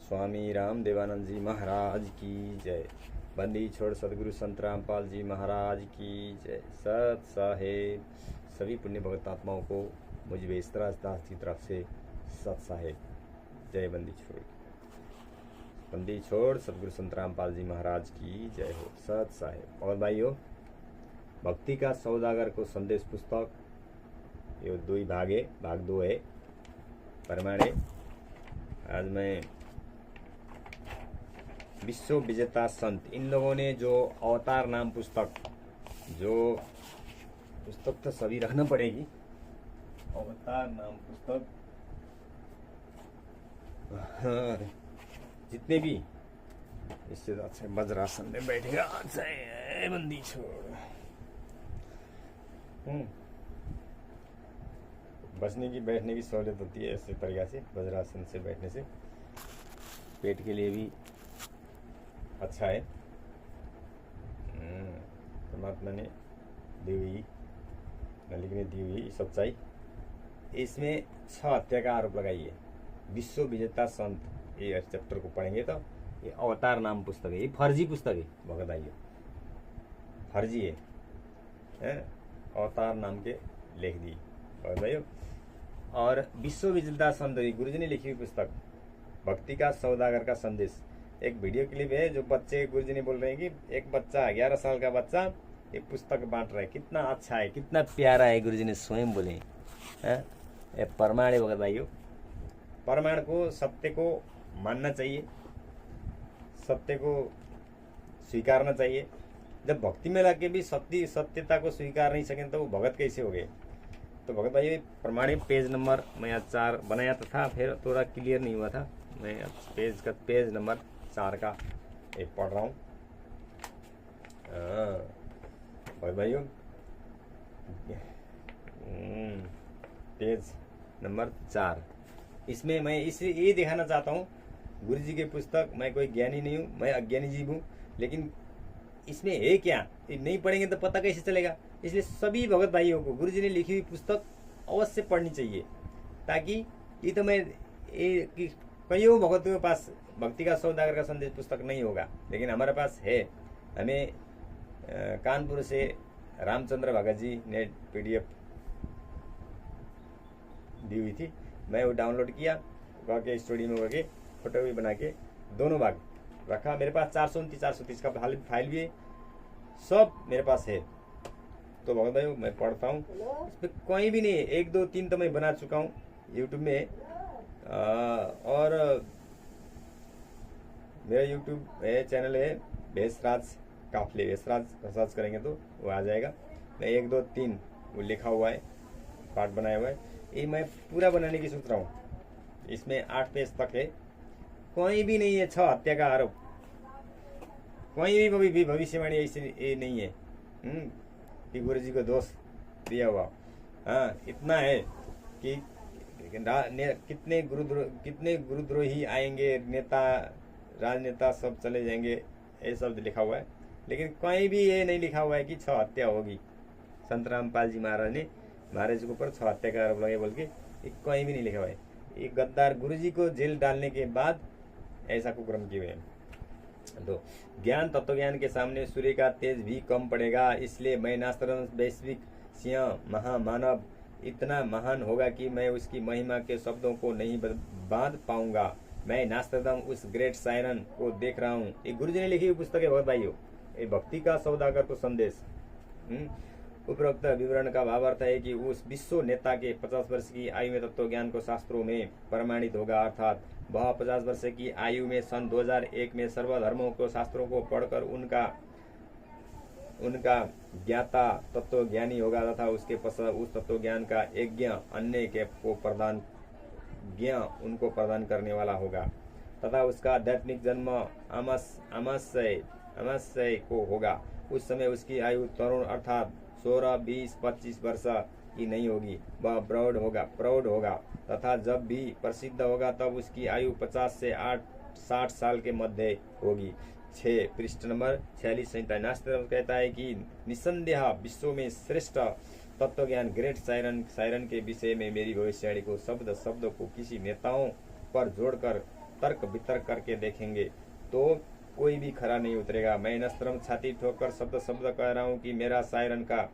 स्वामी राम देवानंद जी महाराज की जय। बंदी छोड़ सदगुरु संत रामपाल जी महाराज की जय। सत साहेब। सभी पुण्य भगत आत्माओं को मुझ बेस्तराज दास की तरफ से सत साहेब। जय। बंदी छोड़ बंदी छोड़ सदगुरु संत रामपाल जी महाराज की जय हो। सत साहेब। और भाइयों, भक्ति का सौदागर को संदेश पुस्तक ये दो ही भाग है, भाग 2 है। परमाणे आज मैं विश्व विजेता संत, इन लोगों ने जो अवतार नाम पुस्तक, जो पुस्तक तो सभी रखना पड़ेगी, अवतार नाम पुस्तक, जितने भी इससे अच्छा वज्रासन में बैठेगा अच्छा बंदी छोड़। बसने की बैठने की सहूलियत होती है ऐसे तरीका से, वज्रासन से बैठने से पेट के लिए भी अच्छा है। परमात्मा ने दी हुई, मालिक ने दी हुई सच्चाई। इसमें 6 हत्या का आरोप लगाई है। विश्व विजेता संत, ये चैप्टर को पढ़ेंगे तो ये अवतार नाम पुस्तक है। ये फर्जी पुस्तक है भगत आइए, फर्जी है, अवतार नाम के लिख दी और भाइयों। और विश्व विजेता संत गुरुजी ने लिखी हुई पुस्तक भक्ति का सौदागर का संदेश, एक वीडियो क्लिप है जो बच्चे, गुरुजी ने बोल रहे हैं कि एक बच्चा 11 साल का बच्चा ये पुस्तक बांट रहा है। कितना अच्छा है, कितना प्यारा है, गुरुजी ने स्वयं बोले। ये प्रमाण है भगत भाइयों। प्रमाण को, सत्य को मानना चाहिए, सत्य को स्वीकारना चाहिए। जब भक्ति में लगे भी सत्यता को स्वीकार नहीं सकें तो वो भगत कैसे हो गए। तो भगत भाई प्रमाणित पेज नंबर मैं आज 4 बनाया था, फिर थोड़ा क्लियर नहीं हुआ था। मैं पेज नंबर 4 का एक पढ़ रहा हूँ। भगत भाइयों, पेज नंबर 4, इसमें मैं इसे ये दिखाना चाहता हूँ, गुरु जी की पुस्तक, मैं कोई ज्ञानी नहीं हूँ, मैं अज्ञानी जीव हूँ, लेकिन इसमें है क्या ये नहीं पढ़ेंगे तो पता कैसे चलेगा। इसलिए सभी भगत भाइयों को गुरु जी ने लिखी हुई पुस्तक अवश्य पढ़नी चाहिए, ताकि ये तो मैं कईयों भगतों के पास भक्ति का सौदागर का संदेश पुस्तक नहीं होगा, लेकिन हमारे पास है। हमें कानपुर से रामचंद्र भगत जी ने PDF दी हुई थी, मैं वो डाउनलोड किया, करके स्टूडियो में करके फोटो भी बना के दोनों भाग रखा। मेरे पास 429 430 का फाइल भी है, सब मेरे पास है। तो भगत भाई मैं पढ़ता हूँ, इसमें कोई भी नहीं है। 1 2 3 तो मैं बना चुका हूँ यूट्यूब में, और मेरा यूट्यूब चैनल है भेषराज काफले, भेषराज सर्च करेंगे तो वो आ जाएगा। मैं 1 2 3 वो लिखा हुआ है, पार्ट बनाया हुआ है। ये मैं पूरा बनाने की सोच रहा हूँ। इसमें 8 पेज तक है, कोई भी नहीं है 6 हत्या का आरोप, कोई भी भविष्यवाणी ऐसी ये नहीं है कि गुरु जी को दोष दिया हुआ। हाँ, इतना है कि कितने गुरुद्रोही आएंगे, नेता राजनेता सब चले जाएंगे, ये शब्द लिखा हुआ है, लेकिन कोई भी ये नहीं लिखा हुआ है कि 6 हत्या होगी। संत रामपाल जी महाराज ने महाराज के ऊपर 6 हत्या का आरोप लगे बोल के कोई भी नहीं लिखा हुआ है। ये गद्दार गुरु जी को जेल डालने के बाद ऐसा कुकर्म किए हुए हैं। तो ज्ञान, तत्व ज्ञान के सामने सूर्य का तेज भी कम पड़ेगा। इसलिए मैं नास्त्रम वैश्विक सिंह महामानव इतना महान होगा कि मैं उसकी महिमा के शब्दों को नहीं बांध पाऊंगा। मैं नास्त्रदम उस ग्रेट सायरन को देख रहा हूँ। ये गुरुजी ने लिखी हुई पुस्तक है बहुत भाइयों, ये भक्ति का सौदागर को संदेश। उपरोक्त विवरण का भावार्थ है कि उस विश्व नेता के 50 वर्ष की आयु में तत्व ज्ञान को शास्त्रों में प्रमाणित होगा, अर्थात वह 50 वर्ष की आयु में सन 2001 में सर्वधर्मों को शास्त्रों को पढ़कर उनका ज्ञाता तत्व ज्ञानी होगा, तथा उसके पश्चात उस तत्व ज्ञान का यज्ञ अन्य के को उनको प्रदान करने वाला होगा, तथा उसका आध्यात्मिक जन्म अमाशय को होगा। उस समय उसकी आयु तरुण अर्थात 16, 20, 25 वर्ष की नहीं होगी, वह प्रौढ़ होगा तथा जब भी प्रसिद्ध होगा तब उसकी आयु 50 से 60 साल के मध्य होगी। 6 पृष्ठ नंबर 46-47 नास्त्र कहता है कि निसंदेह विश्व में श्रेष्ठ तत्व ज्ञान ग्रेट सायरन के विषय में मेरी भविष्यवाणी को शब्द को किसी नेताओं पर जोड़कर तर्क वितर्क करके देखेंगे तो कोई भी खरा नहीं उतरेगा। मैं नस्तरम छाती ठोकर शब्द शब्द कह रहा हूँ कि मेरा शायरन का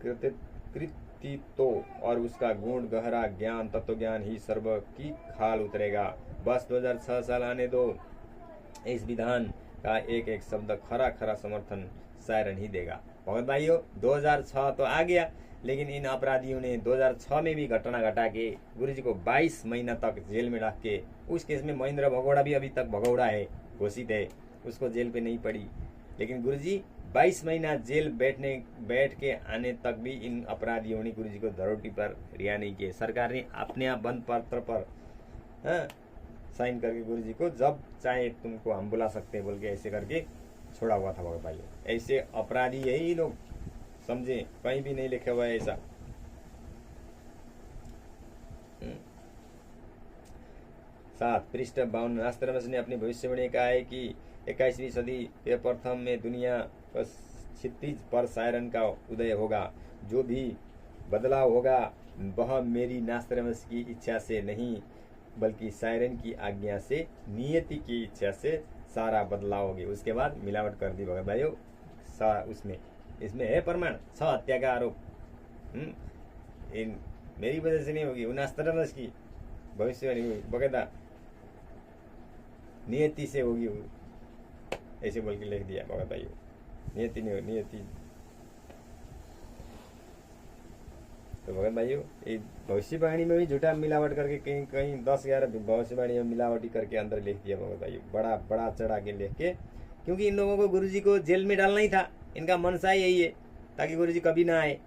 कृतित्व और उसका गुण गहरा ज्ञान तत्व ज्ञान ही सर्व की खाल उतरेगा। बस 2006 साल आने दो, इस विधान का एक एक शब्द खरा खरा समर्थन शायरन ही देगा। भगत भाइयों 2006 तो आ गया, लेकिन इन अपराधियों ने 2006 में भी घटना घटा के गुरुजी को 22 महीना तक जेल में रख के, उस केस में महेंद्र भगौड़ा भी अभी तक भगौड़ा है, घोषित है, उसको जेल पे नहीं पड़ी, लेकिन गुरुजी 22 महीना जेल बैठ के आने तक भी इन अपराधियों ने गुरुजी को धरोटी पर रिहा नहीं किए। सरकार ने अपने आप बंद पत्र पर साइन करके गुरुजी को जब चाहे तुमको हम बुला सकते हैं बोल के ऐसे करके छोड़ा हुआ था। भगत भाइयों ऐसे अपराधी यही लोग, समझे, कहीं भी नहीं लिखा हुआ है ऐसा। 7 पृष्ठ 52 नास्त्रमस ने अपनी भविष्यवाणी कहा है कि 21वीं सदी के प्रथम में दुनिया का क्षितिज पर शायरन का उदय होगा। जो भी बदलाव होगा वह मेरी नास्त्रमस की इच्छा से नहीं बल्कि शायरन की आज्ञा से, नियति की इच्छा से सारा बदलाव होगी। उसके बाद मिलावट कर दी भगत भाइयों, इसमें है प्रमाण, 6 हत्या का आरोप इन मेरी वजह से नहीं होगी, नास्त्रमस की भविष्यवाणी हुई, बकायदा नियति से होगी, ऐसे बोल के लिख दिया भगत भाइयों। नियति नहीं हो, नियति। तो भगत भाइयों ये भविष्यवाणी में भी झूठा मिलावट करके कहीं 10-11 भविष्यवाणी में मिलावटी करके अंदर लिख दिया भगत भाइयों, बड़ा चढ़ा के लिख के, क्योंकि इन लोगों को गुरुजी को जेल में डालना ही था। इनका मनसा यही है ताकि गुरुजी कभी ना आए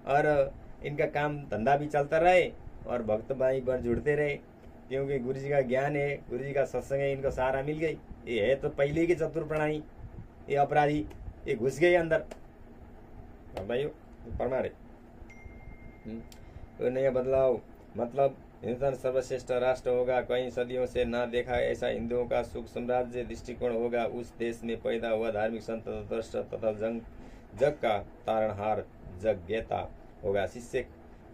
और इनका काम धंधा भी चलता रहे और भक्त भाई पर जुड़ते रहे, क्योंकि गुरुजी का ज्ञान है, गुरुजी का सत्संग है, इनको सहारा मिल गई। ये है तो पहले की चतुर प्रणाली, ये अपराधी ये घुस गए अंदर भाइयों, प्रमाण है। तो नया बदलाव मतलब हिंदुस्तान सर्वश्रेष्ठ राष्ट्र होगा, कई सदियों से ना देखा ऐसा हिंदुओं का सुख साम्राज्य दृष्टिकोण होगा। उस देश में पैदा हुआ धार्मिक संत दृष्ट तथा जग का तारणहार जगज्ञेता होगा। शिष्य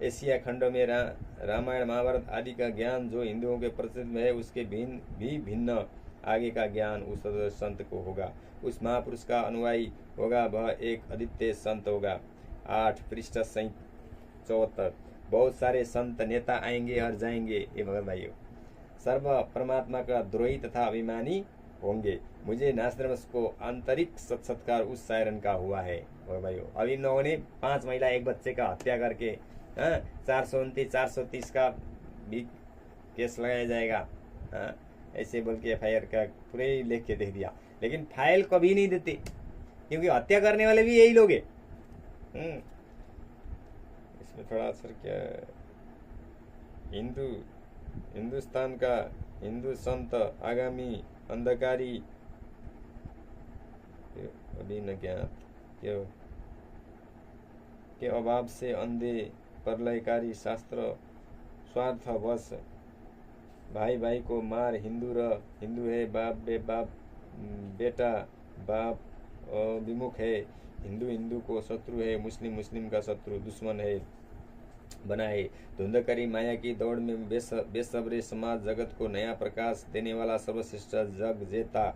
एशिया खंड में रामायण महाभारत आदि का ज्ञान जो हिंदुओं के प्रसिद्ध में है, उसके भिन्न आगे का ज्ञान उस संत को होगा। उस महापुरुष का अनुयायी होगा, वह एक अद्वितीय संत होगा। 8 पृष्ठ 74। बहुत सारे संत नेता आएंगे और जाएंगे, ये भगत भाइयों सर्व परमात्मा का द्रोही तथा अभिमानी होंगे। मुझे नास्त्रमस को आंतरिक सत्कार उस शायरन का हुआ है भगत भाइयों। अब इन लोगों ने 5 महिला 1 बच्चे का हत्या करके 429 430 का भी केस लगाया जाएगा, ऐसे बोल के FIR का पूरे लिख के दे दिया, लेकिन फाइल कभी नहीं देते, क्योंकि हत्या करने वाले भी यही लोग हैं। इसमें थोड़ा असर क्या है, हिंदुस्तान का हिंदू संत आगामी अंधकारी अभी न ज्ञात के अभाव से अंधे प्रलयकारी शास्त्र स्वार्थवश भाई भाई को मार, हिंदू है बाप बेटा बाप विमुख है, हिंदू को शत्रु है, मुस्लिम का शत्रु दुश्मन है बना है। धुंधकारी माया की दौड़ में बेसब्रे समाज जगत को नया प्रकाश देने वाला सर्वश्रेष्ठ जग जेता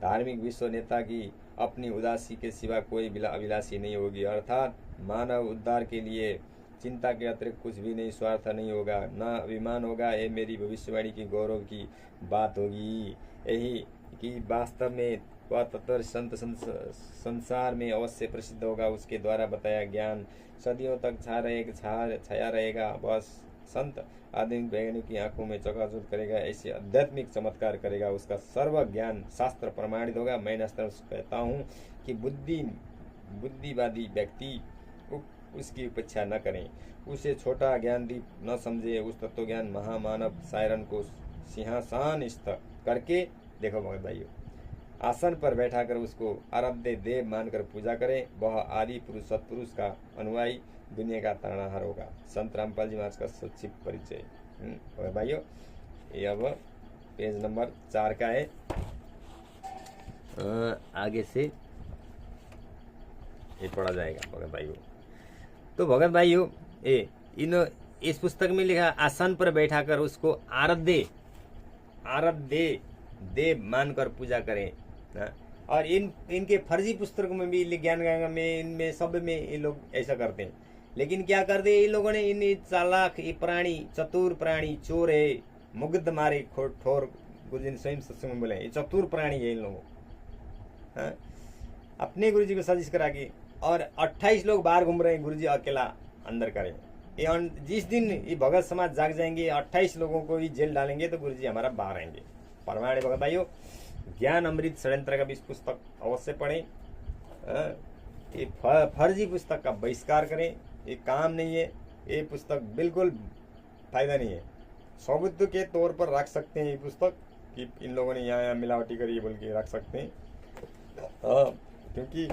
धार्मिक विश्व नेता की अपनी उदासी के सिवा कोई अभिलाषी नहीं होगी, अर्थात मानव उद्धार के लिए चिंता के अतिरिक्त कुछ भी नहीं, स्वार्थ नहीं होगा, न अभिमान होगा। ये मेरी भविष्यवाणी की गौरव की बात होगी, यही कि वास्तव में वह तत्व संत संसार में अवश्य प्रसिद्ध होगा। उसके द्वारा बताया ज्ञान सदियों तक छाया रहेगा। वह संत आधुनिक वैज्ञानिक की आंखों में चकाचौंध करेगा, ऐसे आध्यात्मिक चमत्कार करेगा। उसका सर्व ज्ञान शास्त्र प्रमाणित होगा। मैं कहता हूँ कि बुद्धिवादी व्यक्ति उसकी उपेक्षा न करें, उसे छोटा ज्ञानदीप न समझे। उस तत्व ज्ञान महामानव शायरन को सिंहासनस्थ करके देखो भगत भाइयों, आसन पर बैठाकर उसको आराध्य देव मानकर पूजा करें। वह आदि पुरुष सत्पुरुष का अनुयायी दुनिया का तारणहार होगा। संत रामपाल जी महाराज का संक्षिप्त परिचय भगत भाइयों, ये अब पेज नंबर 4 का है। आगे से ये पढ़ा जाएगा भगत भाइयों। तो भगत भाइयों इन इस पुस्तक में लिखा आसन पर बैठाकर उसको आराध्य दे मानकर पूजा करें। हाँ? और इनके फर्जी पुस्तकों में भी, ज्ञान गंगा में, इनमें सब में ये लोग ऐसा करते हैं। लेकिन क्या करते हैं इन लोगों ने, इन चालाक, ये प्राणी, चतुर प्राणी, चोर है, मुग्ध मारे ठोर, गुरुजी ने स्वयं सत्संग में बोले ये चतुर प्राणी है इन लोगों। हाँ? अपने गुरुजी को साजिश करा के, और 28 लोग बाहर घूम रहे हैं, गुरुजी अकेला अंदर करें। ये जिस दिन ये भगत समाज जाग जाएंगे, 28 लोगों को भी जेल डालेंगे तो गुरुजी हमारा बाहर आएंगे। परमाणु भगत भाइयों, ज्ञान अमृत षड्यंत्र का भी इस पुस्तक अवश्य पढ़ें। ये फर्जी पुस्तक का बहिष्कार करें, ये काम नहीं है, ये पुस्तक बिल्कुल फायदा नहीं है। सबूत के तौर पर रख सकते हैं ये पुस्तक कि इन लोगों ने यहाँ मिलावटी करी बोल के रख सकते हैं। क्योंकि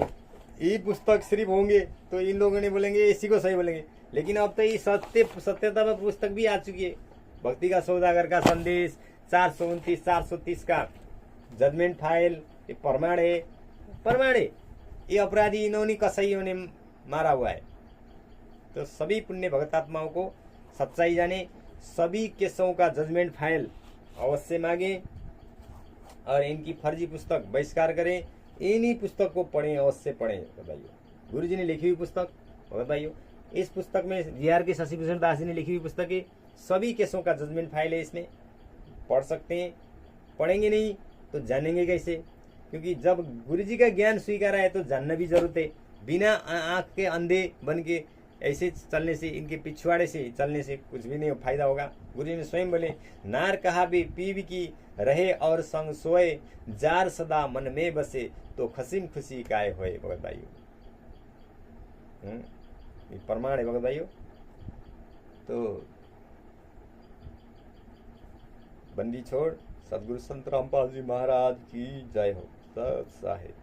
ये पुस्तक सिर्फ होंगे तो इन लोगों ने बोलेंगे इसी को सही बोलेंगे। लेकिन अब तो ये सत्यता पर पुस्तक भी आ चुकी है। भक्ति का सौदागर का संदेश, 429, 430 का जजमेंट फाइल, ये प्रमाण है। ये अपराधी इन्होंने कसाईयों ने मारा हुआ है। तो सभी पुण्य भगतात्माओं को सच्चाई जाने, सभी केसों का जजमेंट फाइल अवश्य मांगे और इनकी फर्जी पुस्तक बहिष्कार करें। इन्हीं पुस्तक को पढ़ें, अवश्य पढ़ें भाइयों। गुरुजी ने लिखी हुई पुस्तक भगत भाइयों, इस पुस्तक में जीआर के शशिभूषण दास जी ने लिखी हुई पुस्तक है। सभी केसों का जजमेंट फाइल है, इसमें पढ़ सकते हैं। पढ़ेंगे नहीं तो जानेंगे कैसे? क्योंकि जब गुरुजी का ज्ञान स्वीकारा है तो जानना भी जरूरत है। बिना आंख के अंधे बन के ऐसे चलने से, इनके पिछवाड़े से चलने से कुछ भी नहीं फायदा होगा। गुरुजी ने स्वयं बोले, नार कहा भी पीव की रहे और संग सोए, जार सदा मन में बसे तो खसीम खुशी काय होए। भगत भाइयों, ये प्रमाण है भगत भाइयों। तो बंदी छोड़ सदगुरु संत रामपाल जी महाराज की जय हो। सब साहेब।